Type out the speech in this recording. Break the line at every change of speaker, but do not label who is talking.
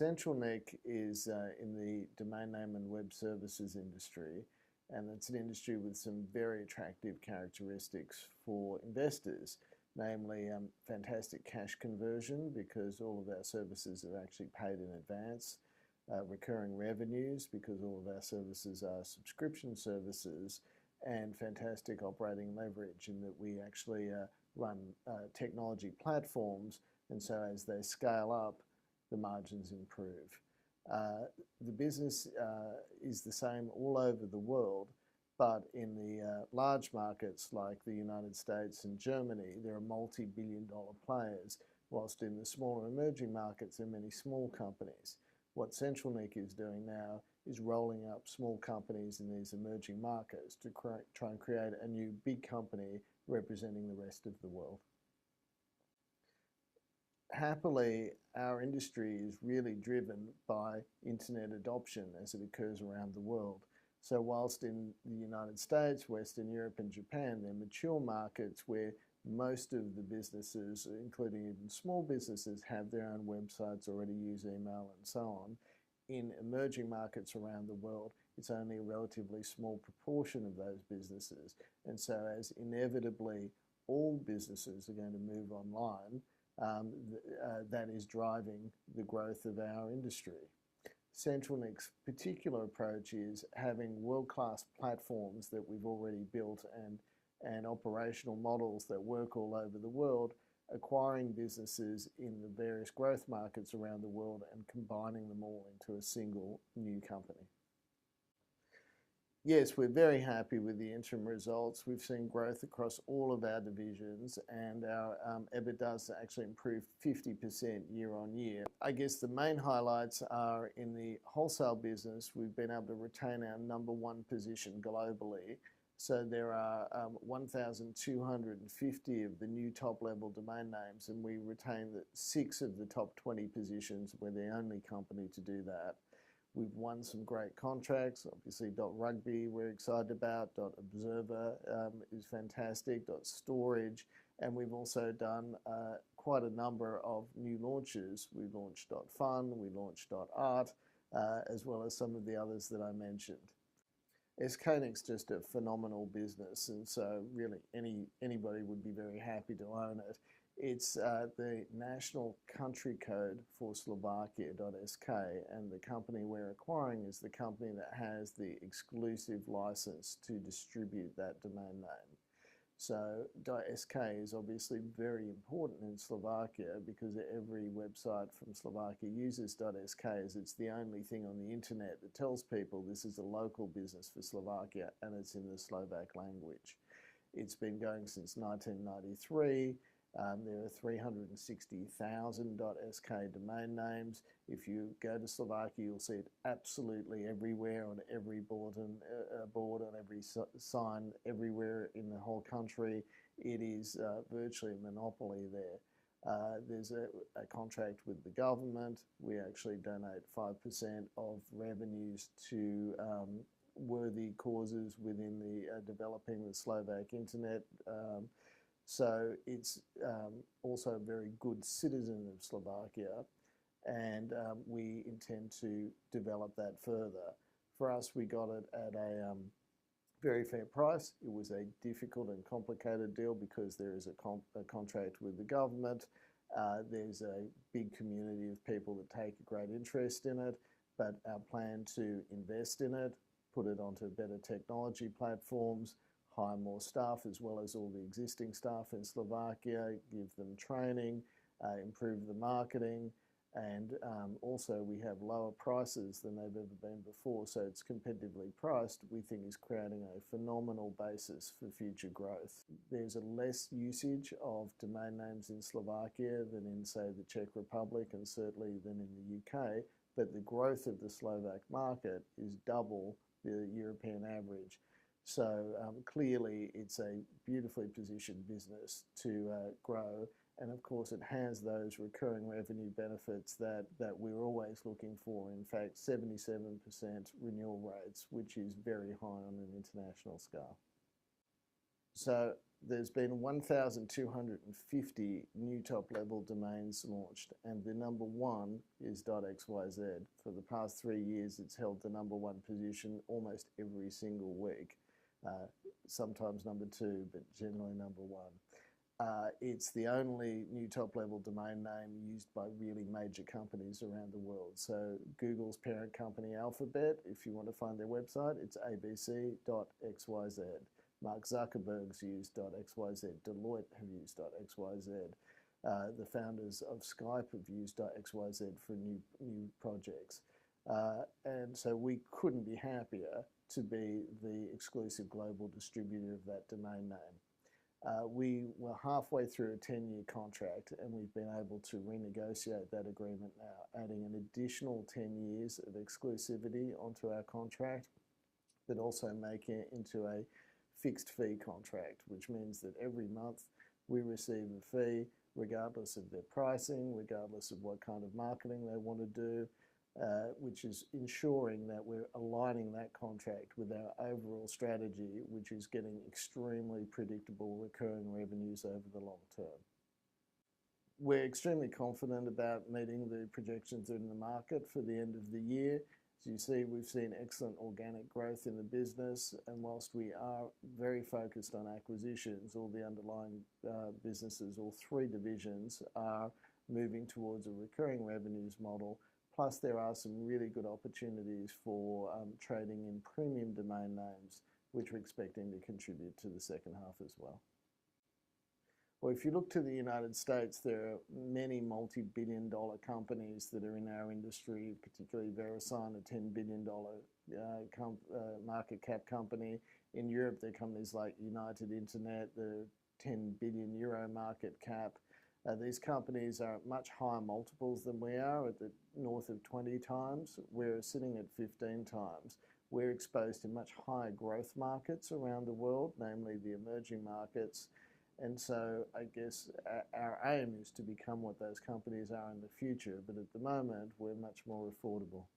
CentralNic is in the domain name and web services industry, and it's an industry with some very attractive characteristics for investors, namely fantastic cash conversion because all of our services are actually paid in advance, recurring revenues because all of our services are subscription services, and fantastic operating leverage in that we actually run technology platforms, and so as they scale up, the margins improve. The business is the same all over the world, but in the large markets like the United States and Germany, there are multi-billion-dollar players, whilst in the smaller emerging markets, there are many small companies. What CentralNic is doing now is rolling up small companies in these emerging markets to try and create a new big company representing the rest of the world. Happily, our industry is really driven by internet adoption as it occurs around the world. So whilst in the United States, Western Europe and Japan, they're mature markets where most of the businesses, including even small businesses, have their own websites, already use email and so on. In emerging markets around the world, it's only a relatively small proportion of those businesses. And so as inevitably all businesses are going to move online, that is driving the growth of our industry. CentralNic's particular approach is having world-class platforms that we've already built and operational models that work all over the world, acquiring businesses in the various growth markets around the world and combining them all into a single new company. Yes, we're very happy with the interim results. We've seen growth across all of our divisions, and our EBITDA's actually improved 50% year on year. I guess the main highlights are in the wholesale business. We've been able to retain our #1 position globally. So there are 1,250 of the new top-level domain names, and we retain 6 of the top 20 positions. We're the only company to do that. We've won some great contracts, obviously .rugby we're excited about, .observer is fantastic, .storage, and we've also done quite a number of new launches. We launched .fun, we launched .art, as well as some of the others that I mentioned. SCNIC's just a phenomenal business, and so really anybody would be very happy to own it. It's the national country code for Slovakia.sk, and the company we're acquiring is the company that has the exclusive license to distribute that domain name. So .sk is obviously very important in Slovakia because every website from Slovakia uses .sk, as it's the only thing on the internet that tells people this is a local business for Slovakia and it's in the Slovak language. It's been going since 1993. There are 360,000 .sk domain names. If you go to Slovakia, you'll see it absolutely everywhere, on every bulletin board, on every sign, everywhere in the whole country. It is virtually a monopoly there. There's a contract with the government. We actually donate 5% of revenues to worthy causes within the developing the Slovak internet. So it's also a very good citizen of Slovakia, and we intend to develop that further. For us, we got it at a very fair price. It was a difficult and complicated deal because there is a contract with the government. There's a big community of people that take a great interest in it, but our plan to invest in it, put it onto better technology platforms, hire more staff as well as all the existing staff in Slovakia, give them training, improve the marketing, and also we have lower prices than they've ever been before, so it's competitively priced. We think is creating a phenomenal basis for future growth. There's a less usage of domain names in Slovakia than in, say, the Czech Republic and certainly than in the UK, but the growth of the Slovak market is double the European average. So clearly it's a beautifully positioned business to grow, and of course it has those recurring revenue benefits that we're always looking for. In fact, 77% renewal rates, which is very high on an international scale. So there's been 1,250 new top-level domains launched, and the number one is .xyz. For the past 3 years, it's held the number one position almost every single week. Sometimes number two, but generally number one. It's the only new top-level domain name used by really major companies around the world. So Google's parent company Alphabet, if you want to find their website, it's abc.xyz. Mark Zuckerberg's used .xyz. Deloitte have used .xyz. The founders of Skype have used .xyz for new projects. And so we couldn't be happier to be the exclusive global distributor of that domain name. We were halfway through a 10-year contract, and we've been able to renegotiate that agreement now, adding an additional 10 years of exclusivity onto our contract, but also making it into a fixed fee contract, which means that every month we receive a fee regardless of their pricing, regardless of what kind of marketing they want to do, which is ensuring that we're aligning that contract with our overall strategy, which is getting extremely predictable recurring revenues over the long term. We're extremely confident about meeting the projections in the market for the end of the year. As you see, we've seen excellent organic growth in the business, and whilst we are very focused on acquisitions, all the underlying businesses, all three divisions, are moving towards a recurring revenues model. Plus, there are some really good opportunities for trading in premium domain names, which we're expecting to contribute to the second half as well. Well, if you look to the United States, there are many multi-billion-dollar companies that are in our industry, particularly VeriSign, a $10 billion market cap company. In Europe, there are companies like United Internet, the 10 billion euro market cap. These companies are at much higher multiples than we are, at the north of 20 times. We're sitting at 15 times. We're exposed to much higher growth markets around the world, namely the emerging markets. And so I guess our aim is to become what those companies are in the future, but at the moment we're much more affordable.